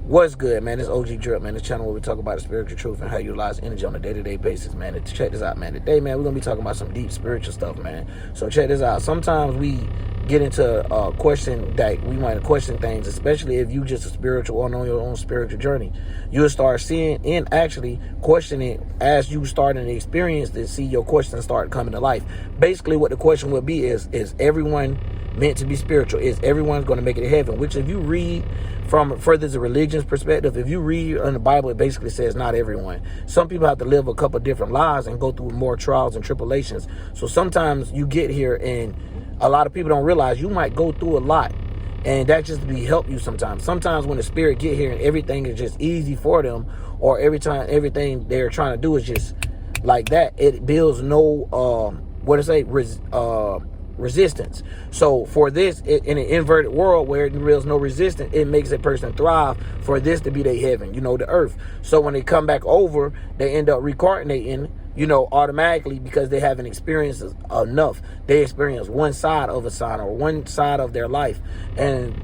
What's good, man? It's OG Drip, man. This channel where we talk about the spiritual truth and how you utilize energy on a day-to-day basis, man. And check this out, man. Today, man, we're going to be talking about some deep spiritual stuff, man. So check this out. Sometimes we get into question that we might question things, especially if you just a spiritual or on your own spiritual journey. You'll start seeing and actually questioning as you starting to experience this, see your questions start coming to life. Basically, what the question will be is everyone meant to be spiritual? Is everyone's going to make it to heaven? Which if you read from further the religion's perspective, if you read in the Bible, it basically says not everyone. Some people have to live a couple different lives and go through more trials and tribulations. So sometimes you get here and a lot of people don't realize you might go through a lot, and that just be help you sometimes. Sometimes when the spirit get here and everything is just easy for them, or every time everything they're trying to do is just like that, it builds no resistance. So for this, in an inverted world where there is no resistance, it makes a person thrive for this to be their heaven, the earth. So when they come back over, they end up reincarnating, automatically, because they haven't experienced enough. They experience one side of a sign or one side of their life. And,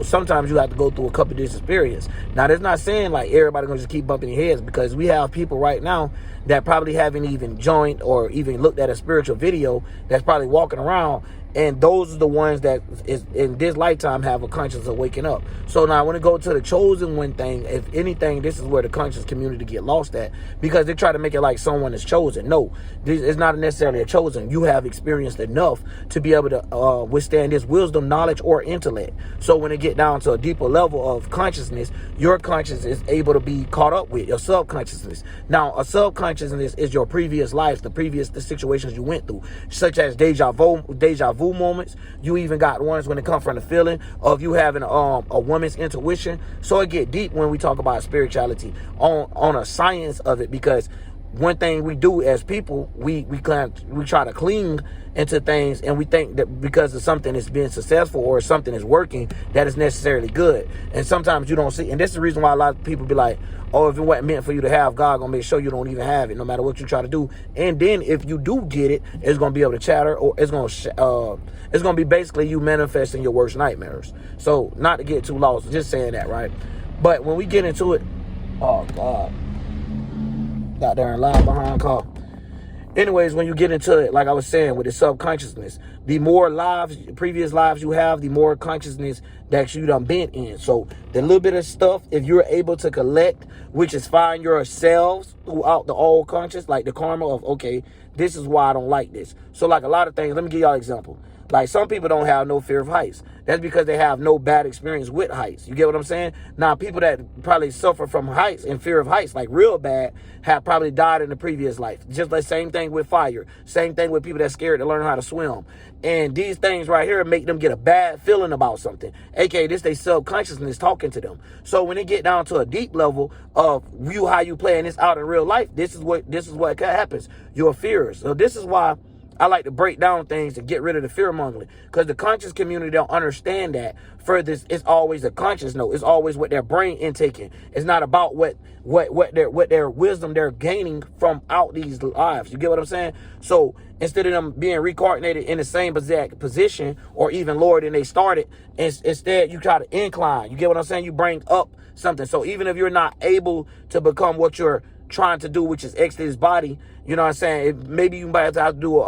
sometimes you have to go through a couple of this experience. Now, that's not saying like everybody gonna just keep bumping their heads, because we have people right now that probably haven't even joined or even looked at a spiritual video that's probably walking around. And those are the ones that is in this lifetime have a conscience of waking up. So now I want to go to the chosen one thing. If anything, this is where the conscious community get lost at, because they try to make it like someone is chosen. No, this is not necessarily a chosen. You have experienced enough to be able to withstand this wisdom, knowledge, or intellect. So when it get down to a deeper level of consciousness, your consciousness is able to be caught up with your subconsciousness. Now, a subconsciousness is your previous lives, the situations you went through, such as deja vu moments. You even got ones when it comes from the feeling of you having a woman's intuition. So it get deep when we talk about spirituality on a science of it, because one thing we do as people, we try to cling into things, and we think that because of something is being successful or something is working, that is necessarily good. And sometimes you don't see, and this is the reason why a lot of people be like, oh, if it wasn't meant for you to have, God gonna make sure you don't even have it, no matter what you try to do. And then if you do get it, it's gonna be able to chatter, or it's gonna be basically you manifesting your worst nightmares. So not to get too lost, just saying that, right? But when we get into it, oh God, got there and loud behind car. Anyways, when you get into it, like I was saying, with the subconsciousness, the more previous lives you have, the more consciousness that you done been in. So the little bit of stuff, if you're able to collect, which is find yourselves throughout the all conscious, like the karma of, okay, this is why I don't like this. So like a lot of things, let me give y'all an example. Like some people don't have no fear of heights. That's because they have no bad experience with heights. You get what I'm saying? Now, people that probably suffer from heights and fear of heights, like real bad, have probably died in the previous life. Just the same thing with fire. Same thing with people that's scared to learn how to swim. And these things right here make them get a bad feeling about something. AKA this, they subconsciousness talking to them. So when they get down to a deep level of how you playing this out in real life, this is what happens. Your fears. So this is why I like to break down things to get rid of the fear mongering, because the conscious community don't understand that. Further, it's always a conscious note. It's always what their brain intaking. It's not about what their wisdom they're gaining from out these lives. You get what I'm saying? So instead of them being reincarnated in the same exact position or even lower than they started, instead you try to incline. You get what I'm saying? You bring up something. So even if you're not able to become what you're trying to do, which is exit his body, you know what I'm saying? Maybe you might have to do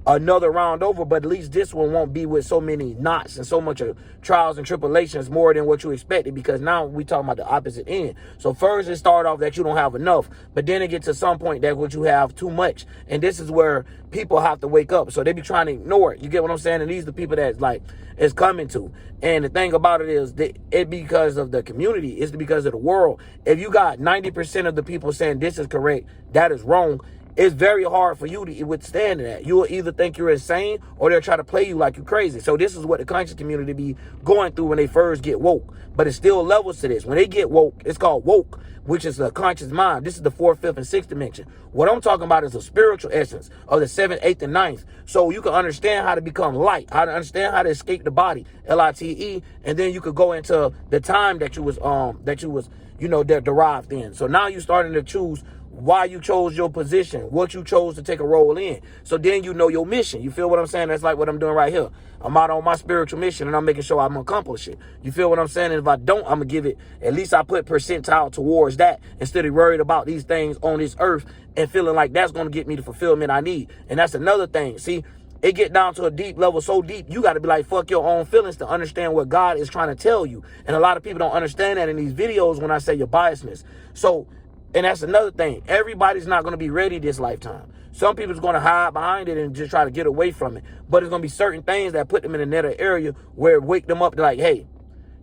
another round over, but at least this one won't be with so many knots and so much of trials and tribulations more than what you expected, because now we talking about the opposite end. So first it started off that you don't have enough, but then it gets to some point that what you have too much, and this is where people have to wake up. So they be trying to ignore it. You get what I'm saying? And these are the people that like is coming to. And the thing about it is that it because of the community, it's because of the world. If you got 90% of the people saying this is correct, that is wrong, it's very hard for you to withstand that. You will either think you're insane or they'll try to play you like you're crazy. So this is what the conscious community be going through when they first get woke. But it's still levels to this. When they get woke, it's called woke, which is the conscious mind. This is the 4th, 5th, and 6th dimension. What I'm talking about is a spiritual essence of the 7th, 8th, and 9th. So you can understand how to become light, how to understand how to escape the body, LITE, and then you could go into the time that you was they're derived in. So now you're starting to choose why you chose your position, what you chose to take a role in. So then you know your mission. You feel what I'm saying? That's like what I'm doing right here. I'm out on my spiritual mission and I'm making sure I'm accomplish it. You feel what I'm saying? And if I don't, I'm gonna give it, at least I put percentile towards that instead of worried about these things on this earth and feeling like that's gonna get me the fulfillment I need. And that's another thing. See, it get down to a deep level, so deep, you got to be like, fuck your own feelings to understand what God is trying to tell you. And a lot of people don't understand that in these videos when I say your biasness. So, and that's another thing. Everybody's not going to be ready this lifetime. Some people's going to hide behind it and just try to get away from it. But it's going to be certain things that put them in another area where it wake them up to like, hey,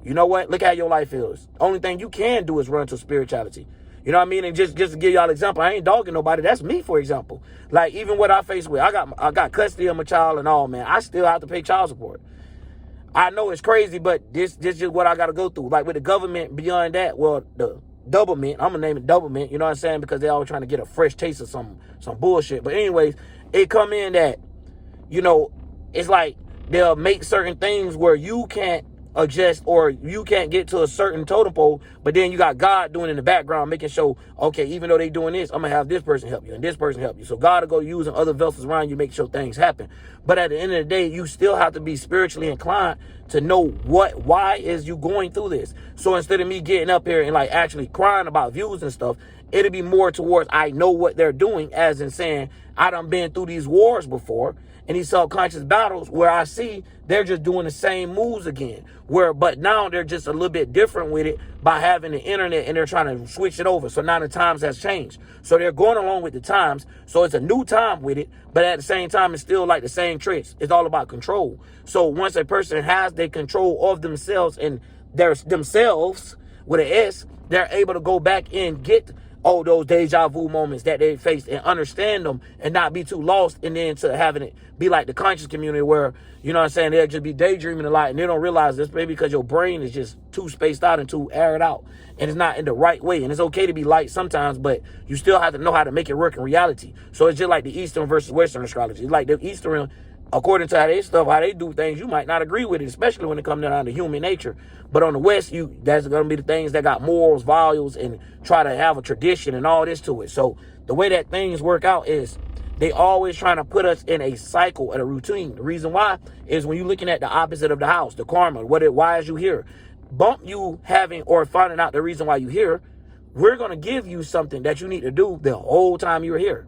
you know what? Look how your life is. Only thing you can do is run to spirituality. You know what I mean? And just to give y'all an example, I ain't dogging nobody. That's me, for example. Like, even what I face with, I got custody of my child and all, man. I still have to pay child support. I know it's crazy, but this is what I got to go through. Like, with the government, beyond that, well, the doublemint, I'm going to name it doublemint, you know what I'm saying? Because they always trying to get a fresh taste of some bullshit. But anyways, it come in that, you know, it's like they'll make certain things where you can't adjust or you can't get to a certain totem pole, but then you got God doing in the background, making sure, okay, even though they doing this, I'm gonna have this person help you and this person help you. So God will go using other vessels around you, make sure things happen. But at the end of the day, you still have to be spiritually inclined to know why is you going through this. So instead of me getting up here and like actually crying about views and stuff, it'll be more towards I know what they're doing, as in saying I done been through these wars before and these subconscious battles where I see they're just doing the same moves again. But now they're just a little bit different with it by having the internet and they're trying to switch it over. So now the times has changed. So they're going along with the times. So it's a new time with it, but at the same time, it's still like the same tricks. It's all about control. So once a person has their control of themselves and themselves with an S, they're able to go back and get all those deja vu moments that they faced and understand them and not be too lost, and then to having it be like the conscious community where, you know what I'm saying, they'll just be daydreaming a lot and they don't realize this, maybe because your brain is just too spaced out and too aired out and it's not in the right way. And it's okay to be light sometimes, but you still have to know how to make it work in reality. So it's just like the Eastern versus Western astrology. It's like the Eastern, according to how they do things, you might not agree with it, especially when it comes down to human nature. But on the West, that's going to be the things that got morals, values, and try to have a tradition and all this to it. So the way that things work out is they always trying to put us in a cycle and a routine. The reason why is when you're looking at the opposite of the house, the karma, why is you here? Bump you having or finding out the reason why you here, we're going to give you something that you need to do the whole time you're here.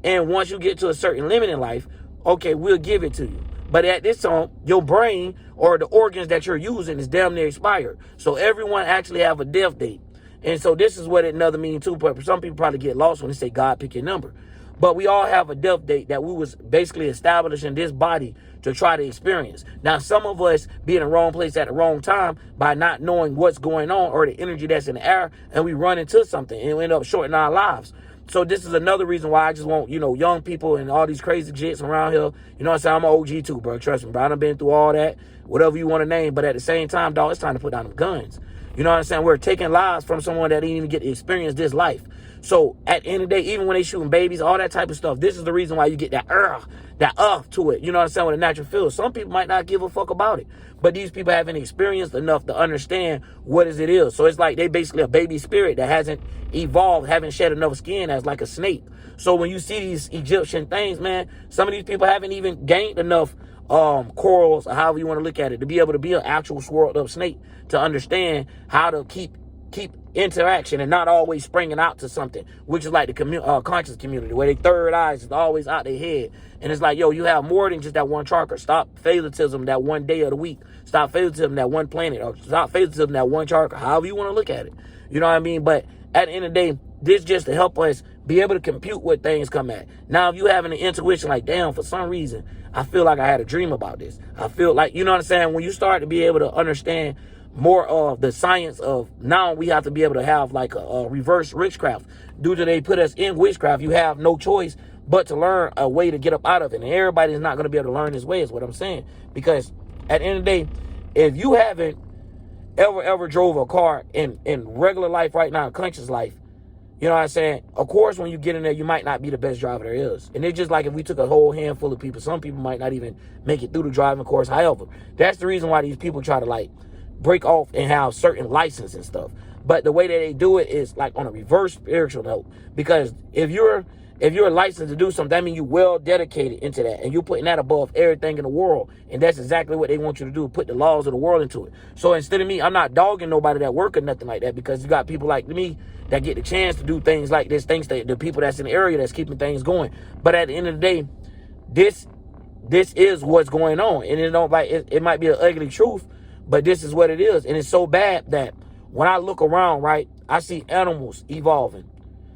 And once you get to a certain limit in life, okay, we'll give it to you. But at this time, your brain or the organs that you're using is damn near expired. So everyone actually have a death date. And so this is what another means too. But some people probably get lost when they say God pick your number. But we all have a death date that we was basically establishing this body to try to experience. Now, some of us be in the wrong place at the wrong time by not knowing what's going on or the energy that's in the air, and we run into something and we end up shortening our lives. So this is another reason why I just want, young people and all these crazy jits around here. You know what I'm saying? I'm an OG too, bro. Trust me, bro. I done been through all that, whatever you want to name. But at the same time, dog, it's time to put down them guns. You know what I'm saying? We're taking lives from someone that didn't even get to experience this life. So at the end of the day, even when they shooting babies, all that type of stuff, this is the reason why you get that to it. You know what I'm saying? With a natural feel. Some people might not give a fuck about it, but these people haven't experienced enough to understand what it is. So it's like they basically a baby spirit that hasn't evolved, haven't shed enough skin as like a snake. So when you see these Egyptian things, man, some of these people haven't even gained enough corals, or however you want to look at it, to be able to be an actual swirled up snake, to understand how to keep interaction and not always springing out to something, which is like the conscious community, where their third eyes is always out their head. And it's like, yo, you have more than just that one chakra. Stop fatalism that one day of the week. Stop fatalism that one planet, or stop fatalism that one chakra, however you want to look at it. You know what I mean? But at the end of the day, this just to help us be able to compute what things come at. Now, if you having an intuition like, damn, for some reason, I feel like I had a dream about this. I feel like, you know what I'm saying? When you start to be able to understand more of the science of, now we have to be able to have like a reverse witchcraft. Due to they put us in witchcraft, you have no choice but to learn a way to get up out of it. And everybody's not going to be able to learn this way, is what I'm saying. Because at the end of the day, if you haven't ever drove a car in regular life right now, conscious life, you know what I'm saying? Of course, when you get in there, you might not be the best driver there is. And it's just like if we took a whole handful of people, some people might not even make it through the driving course. However, that's the reason why these people try to like break off and have certain license and stuff. But the way that they do it is like on a reverse spiritual note. Because if you're licensed to do something, that means you're well dedicated into that. And you're putting that above everything in the world. And that's exactly what they want you to do, put the laws of the world into it. So instead of me, I'm not dogging nobody that work or nothing like that, because you got people like me that get the chance to do things like this, things that the people that's in the area that's keeping things going. But at the end of the day, this is what's going on. And it might be an ugly truth, but this is what it is. And it's so bad that when I look around, right, I see animals evolving.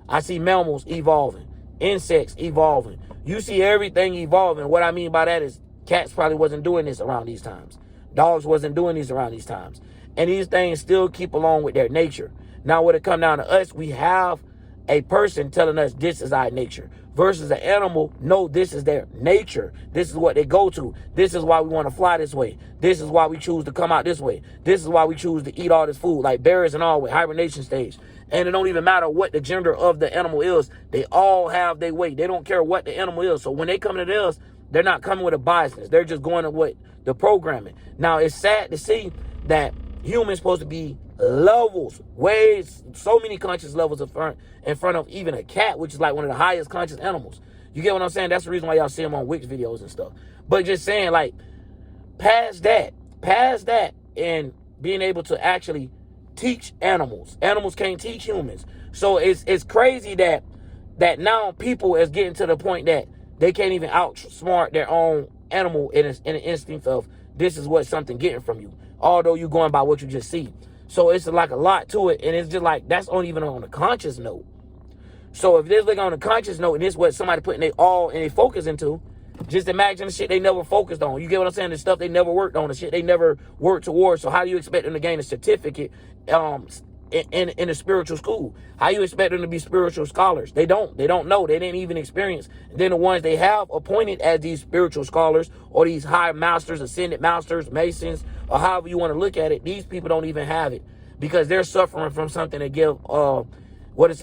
I see mammals evolving. Insects evolving. You see everything evolving. What I mean by that is cats probably wasn't doing this around these times. Dogs wasn't doing these around these times. And these things still keep along with their nature. Now, when it come down to us, we have a person telling us this is our nature. Versus an animal, no, this is their nature. This is what they go to. This is why we want to fly this way. This is why we choose to come out this way. This is why we choose to eat all this food, like bears and all, with hibernation stage. And it don't even matter what the gender of the animal is. They all have their way. They don't care what the animal is. So when they come to this, they're not coming with a biasness. They're just going to what the programming. Now, it's sad to see that humans supposed to be levels, ways, so many conscious levels in front of even a cat, which is like one of the highest conscious animals. You get what I'm saying? That's the reason why y'all see them on Wix videos and stuff. But just saying, like, past that, and being able to actually teach animals. Animals can't teach humans. So it's crazy that now people is getting to the point that they can't even outsmart their own animal in an instinct of this is what something getting from you, although you're going by what you just see. So it's like a lot to it, and it's just like that's only even on a conscious note. So if this like on a conscious note, and this is what somebody putting their all and they focus into, just imagine the shit they never focused on. You get what I'm saying? The stuff they never worked on, the shit they never worked towards. So how do you expect them to gain a certificate in a spiritual school? How you expect them to be spiritual scholars? They don't know. They didn't even experience. And then the ones they have appointed as these spiritual scholars or these high masters, ascended masters, masons, or however you want to look at it, these people don't even have it because they're suffering from something that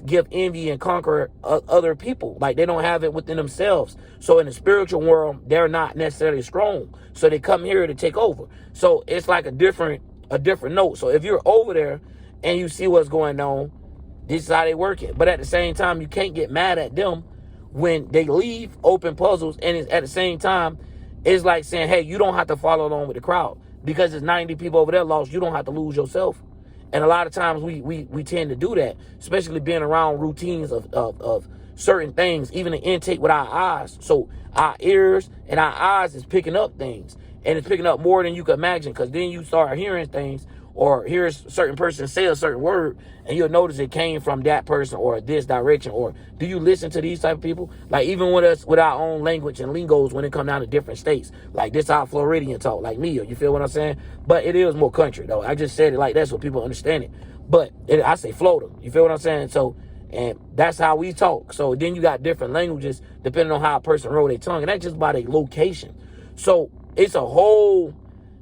give envy and conquer other people. Like they don't have it within themselves. So in the spiritual world, they're not necessarily strong. So they come here to take over. So it's like a different note. So if you're over there and you see what's going on, this is how they work it. But at the same time, you can't get mad at them when they leave open puzzles. And it's, at the same time, it's like saying, hey, you don't have to follow along with the crowd because there's 90 people over there lost. You don't have to lose yourself. And a lot of times we tend to do that, especially being around routines of certain things, even the intake with our eyes. So our ears and our eyes is picking up things, and it's picking up more than you can imagine, because then you start hearing things or hear a certain person say a certain word, and you'll notice it came from that person or this direction. Or do you listen to these type of people? Like even with us, with our own language and lingos when it come down to different states, like this how Floridian talk, like me, you feel what I'm saying? But it is more country though. I just said it like that's what people understand it. But I say Florida, you feel what I'm saying? So, and that's how we talk. So then you got different languages depending on how a person roll their tongue, and that's just by their location. So it's a whole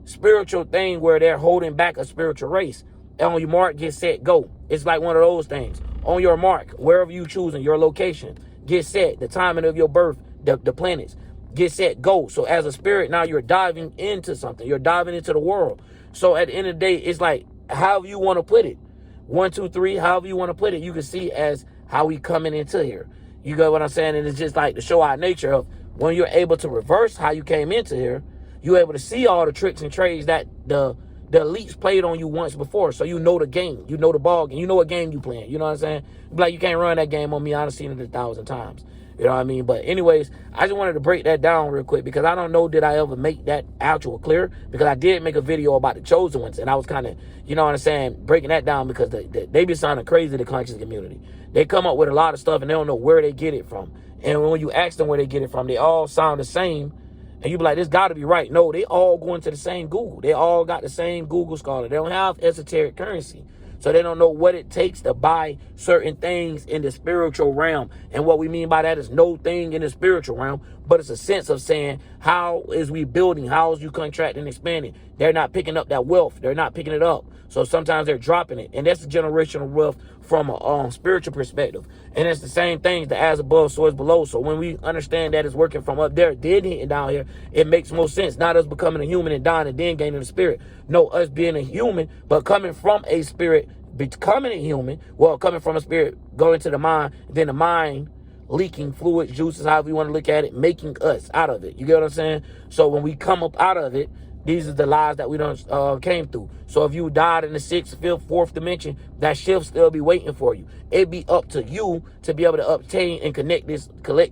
spiritual thing where they're holding back a spiritual race. And on your mark, get set, go. It's like one of those things. On your mark, wherever you choosing your location, get set, the timing of your birth, the planets, get set, go. So as a spirit, now you're diving into something. You're diving into the world. So at the end of the day, it's like however you want to put it. 1, 2, 3, however you want to put it, you can see as how we coming into here. You get what I'm saying? And it's just like to show our nature of when you're able to reverse how you came into here, you're able to see all the tricks and trades that the elites played on you once before. So you know the game. You know the ball game. You know what game you playing. You know what I'm saying? Like, you can't run that game on me. I've seen it 1,000 times. You know what I mean? But anyways, I just wanted to break that down real quick because I don't know did I ever make that actual clear, because I did make a video about the chosen ones, and I was kind of, you know what I'm saying, breaking that down because they be sounding crazy, the conscious community. They come up with a lot of stuff and they don't know where they get it from. And when you ask them where they get it from, they all sound the same. And you be like, this got to be right. No, they all going to the same Google. They all got the same Google Scholar. They don't have esoteric currency. So they don't know what it takes to buy certain things in the spiritual realm. And what we mean by that is no thing in the spiritual realm, but it's a sense of saying, how is we building? How is you contracting and expanding? They're not picking up that wealth. They're not picking it up. So sometimes they're dropping it. And that's the generational wealth from a spiritual perspective. And it's the same thing, the as above, so is below. So when we understand that it's working from up there, then hitting down here, it makes more sense. Not us becoming a human and dying and then gaining the spirit. No, us being a human, but coming from a spirit, becoming a human, well, coming from a spirit, going to the mind, then the mind leaking fluids, juices, however you want to look at it, making us out of it. You get what I'm saying? So when we come up out of it, these are the lies that we done came through. So if you died in the 6th, 5th, 4th dimension, that shift still be waiting for you. It'd be up to you to be able to obtain and collect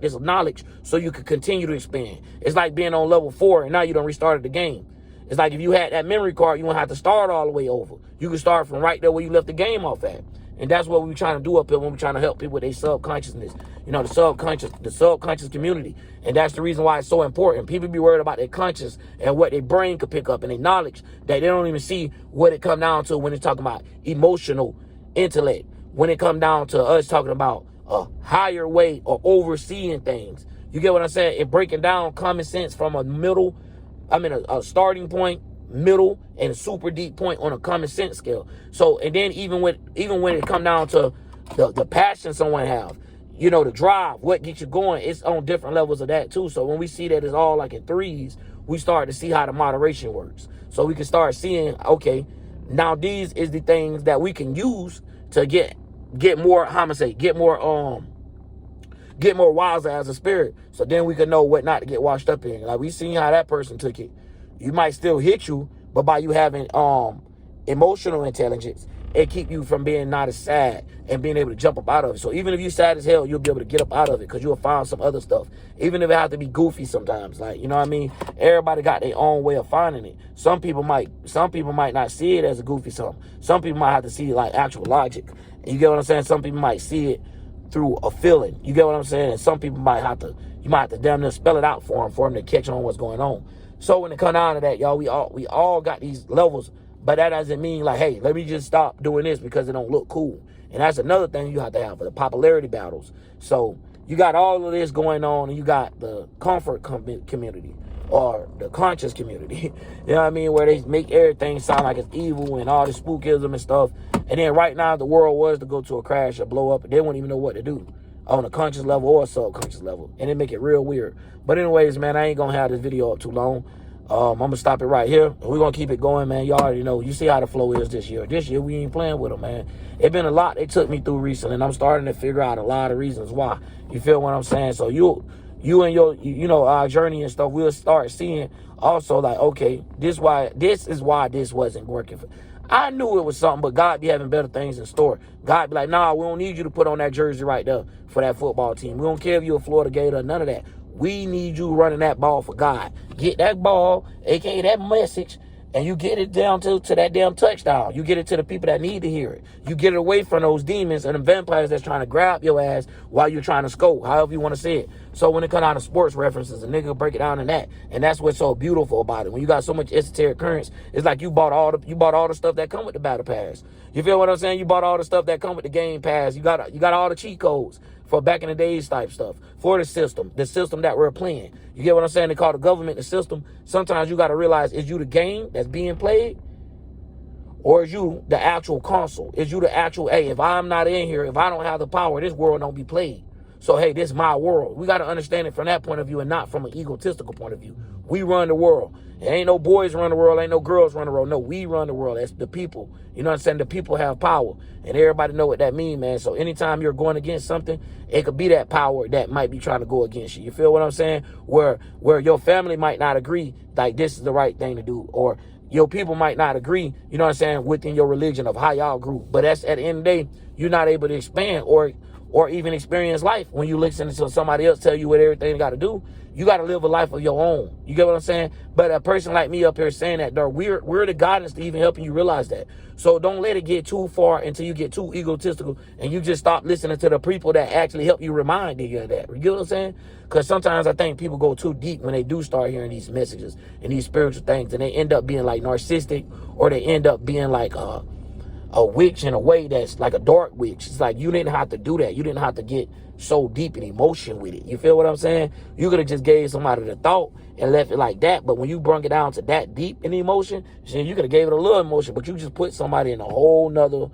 this knowledge so you can continue to expand. It's like being on level 4 and now you done restarted the game. It's like if you had that memory card, you won't have to start all the way over. You can start from right there where you left the game off at. And that's what we're trying to do up here when we're trying to help people with their subconsciousness. You know, the subconscious community. And that's the reason why it's so important. People be worried about their conscious and what their brain could pick up and their knowledge that they don't even see what it come down to when it's talking about emotional intellect. When it come down to us talking about a higher way or overseeing things. You get what I'm saying? And breaking down common sense from a starting point, middle, and a super deep point on a common sense scale. So, and then even when it come down to the passion someone have, you know, the drive, what gets you going, it's on different levels of that too. So when we see that it's all like in threes, we start to see how the moderation works. So we can start seeing, okay, now these is the things that we can use to get more, how I'm gonna say, get more wiser as a spirit. So then we can know what not to get washed up in. Like we seen how that person took it. You might still hit you, but by you having emotional intelligence, it keep you from being not as sad and being able to jump up out of it. So even if you sad as hell, you'll be able to get up out of it because you'll find some other stuff. Even if it have to be goofy sometimes, like, you know what I mean? Everybody got their own way of finding it. Some people might not see it as a goofy something. Some people might have to see like actual logic. You get what I'm saying? Some people might see it through a feeling. You get what I'm saying? And some people might have to damn near spell it out for them to catch on what's going on. So when it come down to that, y'all, we all got these levels, but that doesn't mean like, hey, let me just stop doing this because it don't look cool. And that's another thing you have to have for the popularity battles. So you got all of this going on, and you got the comfort community or the conscious community. You know what I mean? Where they make everything sound like it's evil and all the spookism and stuff. And then right now, if the world was to go to a crash or blow up, they wouldn't even know what to do on a conscious level or a subconscious level. And it make it real weird. But anyways, man, I ain't going to have this video up too long. I'm going to stop it right here. We're going to keep it going, man. Y'all already know. You see how the flow is this year. This year, we ain't playing with them, man. It been a lot they took me through recently, and I'm starting to figure out a lot of reasons why. You feel what I'm saying? So you and your, you know, our journey and stuff, we'll start seeing also like, okay, this is why this wasn't working. I knew it was something, but God be having better things in store. God be like, nah, we don't need you to put on that jersey right there for that football team. We don't care if you're a Florida Gator or none of that. We need you running that ball for God. Get that ball, aka that message, and you get it down to that damn touchdown. You get it to the people that need to hear it. You get it away from those demons and the vampires that's trying to grab your ass while you're trying to score, however you want to say it. So when it comes out of sports references, a nigga will break it down in that. And that's what's so beautiful about it. When you got so much esoteric currents, it's like you bought all the stuff that come with the battle pass. You feel what I'm saying? You bought all the stuff that come with the game pass. You got all the cheat codes for back in the days type stuff for the system that we're playing. You get what I'm saying? They call the government the system. Sometimes you got to realize, is you the game that's being played, or is you the actual console? Is you the actual, hey, if I'm not in here, if I don't have the power, this world don't be played. So, hey, this is my world. We got to understand it from that point of view and not from an egotistical point of view. We run the world. There ain't no boys run the world. Ain't no girls run the world. No, we run the world. That's the people. You know what I'm saying? The people have power. And everybody know what that means, man. So anytime you're going against something, it could be that power that might be trying to go against you. You feel what I'm saying? Where your family might not agree, like this is the right thing to do. Or your people might not agree, you know what I'm saying, within your religion of how y'all grew. But that's at the end of the day, you're not able to expand or even experience life when you listen to somebody else tell you what everything you got to do. You got to live a life of your own. You get what I'm saying? But a person like me up here saying that, though, we're the guidance to even helping you realize that. So don't let it get too far until you get too egotistical and you just stop listening to the people that actually help you remind you of that. You get what I'm saying? Because sometimes I think people go too deep when they do start hearing these messages and these spiritual things, and they end up being like narcissistic, or they end up being like a witch in a way that's like a dark witch. It's like you didn't have to do that. You didn't have to get so deep in emotion with it. You feel what I'm saying? You could have just gave somebody the thought and left it like that. But when you bring it down to that deep in the emotion, you could have gave it a little emotion, but you just put somebody in a whole nother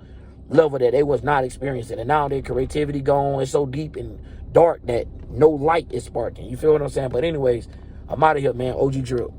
level that they was not experiencing. And now their creativity gone. It's so deep and dark that no light is sparking. You feel what I'm saying? But anyways, I'm out of here, man. OG Drill.